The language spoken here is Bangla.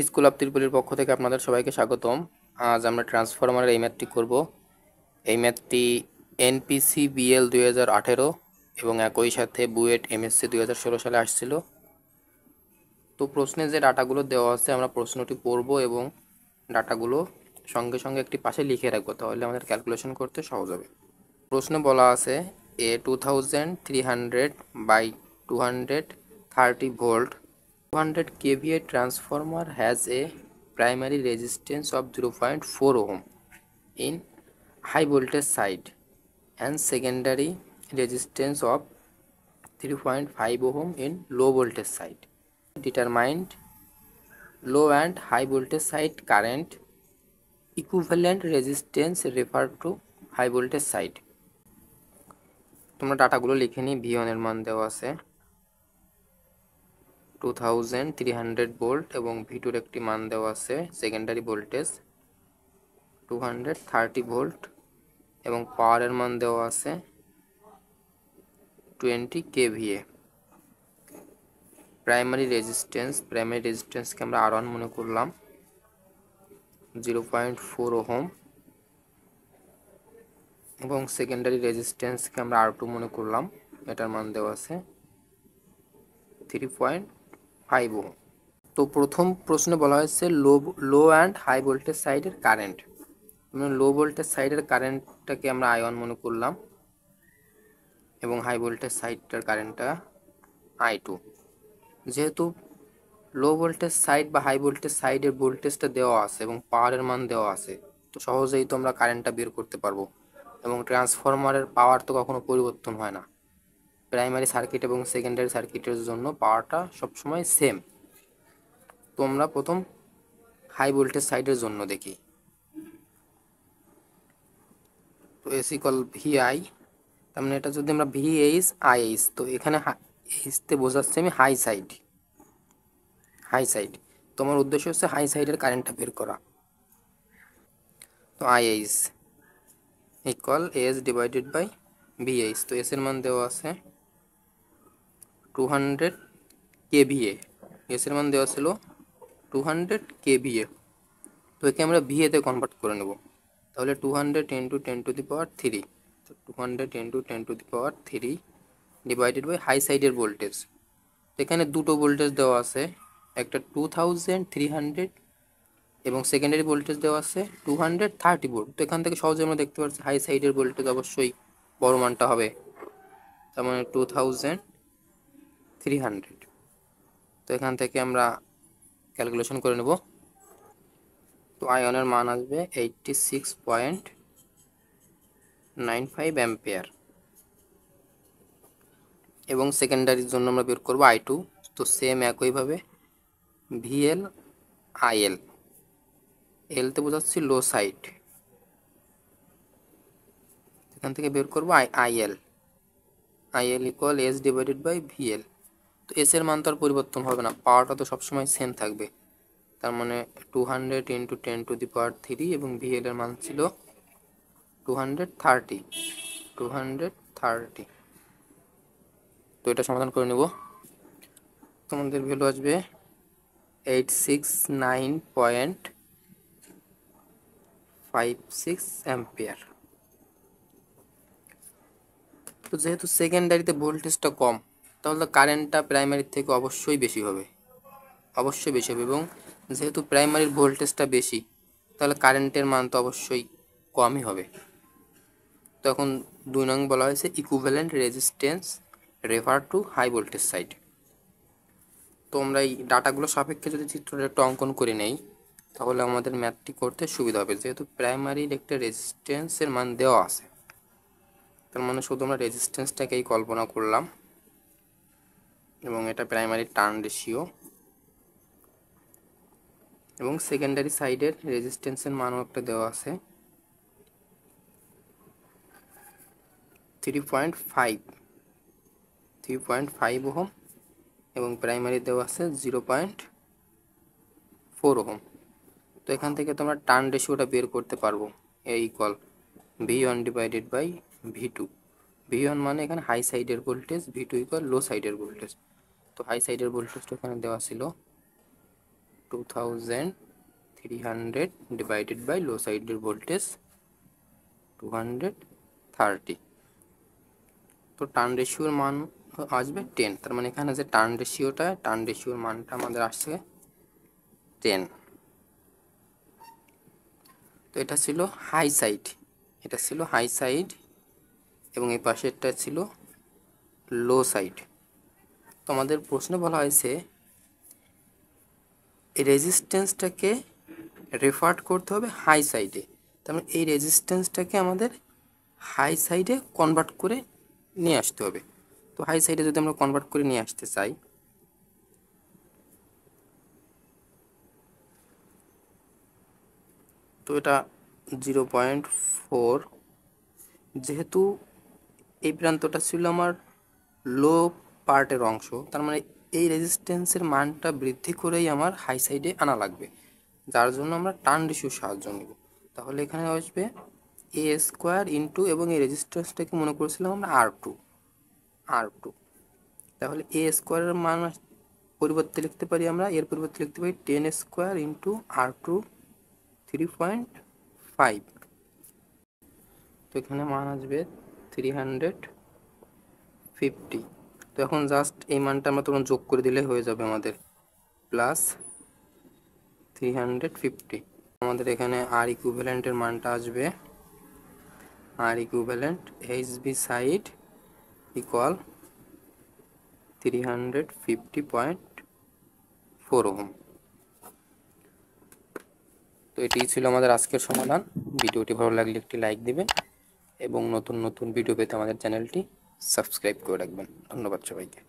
স্কুল অফ ত্রিপুলির পক্ষ থেকে আপনাদের সবাইকে স্বাগতম। আজ আমরা ট্রান্সফরমারের এই ম্যাথটি করব। এই ম্যাথটি এনপিসি বিএল 2018 এবং একই সাথে বুয়েট এমএসসি 2016 সালে আসছিল। তো প্রশ্নে যে ডাটাগুলো দেওয়া আছে আমরা প্রশ্নটি পড়ব এবং ডাটাগুলো সঙ্গে সঙ্গে একটি পাশে লিখে রাখবো, তাহলে আমাদের ক্যালকুলেশন করতে সহজ হবে। প্রশ্নে বলা আছে এ 2300 by 230 volt 200 kVA transformer has a primary resistance of 0.4 ohm in high voltage side and secondary resistance of 3.5 ohm in low voltage side. Determined low and high voltage side current equivalent resistance referred to high voltage side. তোমরা ডাটাগুলো লিখে নিই। V1 এর মান দেওয়া আছে 2300 ভোল্ট এবং V2 এর একটি মান দেওয়া আছে সেকেন্ডারি ভোল্টেজ 230 ভোল্ট এবং পাওয়ারের মান দেওয়া আছে 20 kVA। প্রাইমারি রেজিস্ট্যান্সকে আমরা R1 মনে করলাম 0.4 ওহম এবং সেকেন্ডারি রেজিস্ট্যান্সকে আমরা R2 মনে করলাম, এটার মান দেওয়া আছে 3.5 ওহম। তো প্রথম প্রশ্নে বলা হয়েছে লো অ্যান্ড হাই ভোল্টেজ সাইডের কারেন্ট। লো ভোল্টেজ সাইডের কারেন্টটাকে আমরা I1 মনে করলাম এবং হাই ভোল্টেজ সাইডটার কারেন্টটা I2। যেহেতু লো ভোল্টেজ সাইড বা হাই ভোল্টেজ সাইডের ভোল্টেজটা দেওয়া আছে এবং পাওয়ারের মান দেওয়া আছে, তো সহজেই তো আমরা কারেন্টটা বের করতে পারবো। এবং ট্রান্সফরমারের পাওয়ার তো কখনো পরিবর্তন হয় না, প্রাইমারি সার্কিট এবং সেকেন্ডারি সার্কিটের জন্য পাওয়ারটা সবসময় সেম। তো আমরা প্রথম হাই ভোল্টেজ সাইডের জন্য দেখি। তো এস ইকুয়াল VI, তার মানে এটা যদি আমরা VH IH, তো এখানে এইচতে বোঝাচ্ছে আমি হাই সাইড। তো আমার উদ্দেশ্য হচ্ছে হাই সাইডের কারেন্টটা বের করা। তো IH equal S divided by VH। তো এস এর মান দেওয়া আছে 200 kVA, এস এর মান দেওয়া ছিল 200 kVA। তো একে আমরা VA তে কনভার্ট করে নেব, তাহলে 200 × 10⁻³ তো 200 × 10⁻³ ডিভাইডেড বাই হাই সাইডের ভোল্টেজ। এখানে দুটো ভোল্টেজ দেওয়া আছে, একটা 2300 এবং সেকেন্ডারি ভোল্টেজ দেওয়া আছে 230 ভোল্ট। তো এখান থেকে সহজে আমরা দেখতে পাচ্ছি হাই সাইডের ভোল্টেজ অবশ্যই বড় মানটা হবে, তার মানে 2300। তো এখান থেকে আমরা ক্যালকুলেশন করে নেব। তো আয়নের মান আসবে 86.95 অ্যাম্পিয়ার এবং সেকেন্ডারির জন্য আমরা বের করব I2। তো সেম একইভাবে VL IL, এলতে বোঝাচ্ছি লো সাইড, এখান থেকে বের করব IL equal S divided by VL। তো এস এর মান তো আর পরিবর্তন হবে না, পাওয়ারটা তো সবসময় সেম থাকবে, তার মানে 200 × 10⁻³ এবং VL এর মান ছিল 230। তো এটা সমাধান করে নেব। তোমাদের ভ্যালু আসবে 869.56 অ্যাম্পিয়ার। তো যেহেতু সেকেন্ডারিতে ভোল্টেজটা কম, তাহলে কারেন্টটা প্রাইমারির থেকে অবশ্যই বেশি হবে এবং যেহেতু প্রাইমারির ভোল্টেজটা বেশি, তাহলে কারেন্টের মান তো অবশ্যই কমই হবে। তখন 2 নং বলা হয়েছে equivalent resistance refer to high voltage side. তো আমরা এই ডাটাগুলো সাপেক্ষে যদি চিত্রটা একটু অঙ্কন করে নেই, তাহলে আমাদের ম্যাথটি করতে সুবিধা হবে। যেহেতু প্রাইমারির একটা রেজিস্ট্যান্সের মান দেওয়া আছে, তার মানে শুধু আমরা রেজিস্ট্যান্সটাকেই কল্পনা করলাম এবং এটা প্রাইমারি টার্ন রেশিও এবং সেকেন্ডারি সাইডের রেজিস্ট্যান্সের মানও একটা দেওয়া আছে 3.5 ওহম এবং প্রাইমারি দেওয়া আছে 0.4 ওহম। তো এখান থেকে তোমরা টার্ন রেশিওটা বের করতে পারবো, এ equal V1 divided by V2। V1 মানে এখানে হাই সাইডের ভোল্টেজ, V2 ইকুয়াল লো সাইডের ভোল্টেজ। তো হাই সাইডের ভোল্টেজটা এখানে দেওয়া ছিল 2300 ডিভাইডেড বাই লো সাইডের ভোল্টেজ 230। তো টার্ন রেশিওর মান আসবে 10, তার মানে এখানে যে টার্ন রেশিওর মানটা আমাদের আসছে 10। তো এটা ছিল হাই সাইড, এবং এই পাশেরটা ছিল লো সাইড। তো আমাদের প্রশ্নে বলা হয়েছে এই রেজিস্ট্যান্সটাকে রেফার করতে হবে হাই সাইডে, তার মানে এই রেজিস্ট্যান্সটাকে আমাদের হাই সাইডে কনভার্ট করে নিয়ে আসতে হবে। তো হাই সাইডে যদি আমরা কনভার্ট করে নিয়ে আসতে চাই, তো এটা 0.4, যেহেতু এই প্রান্তটা ছিল আমার লো পার্টের অংশ, তার মানে এই রেজিস্ট্যান্সের মানটা বৃদ্ধি করেই আমার হাই সাইডে আনা লাগবে, যার জন্য আমরা টার্ন রেশিওর সাহায্য নেব। তাহলে এখানে আসবে এ স্কোয়ার ইন্টু, এবং এই রেজিস্ট্যান্সটাকে মনে করেছিলাম আমরা আর টু। তাহলে এ স্কোয়ারের মান পরিবর্তে লিখতে পারি আমরা, এর পরিবর্তে লিখতে পারি 10 স্কোয়ার ইন্টু R2 3.5। তো এখানে মান আসবে 350। তো এখন জাস্ট এই মানটা আমরা তখন যোগ করে দিলে হয়ে যাবে আমাদের প্লাস 350। আমাদের এখানে আর ইকুইভ্যালেন্টের মানটা আসবে আর equivalent HB side equal 350.4 ohm. তো এটিই ছিল আমাদের আজকের সমাধান। ভিডিওটি ভালো লাগলে একটি লাইক দিবেন এবং নতুন নতুন ভিডিও পেতে আমাদের চ্যানেলটি সাবস্ক্রাইব করে রাখবেন। ধন্যবাদ সবাইকে।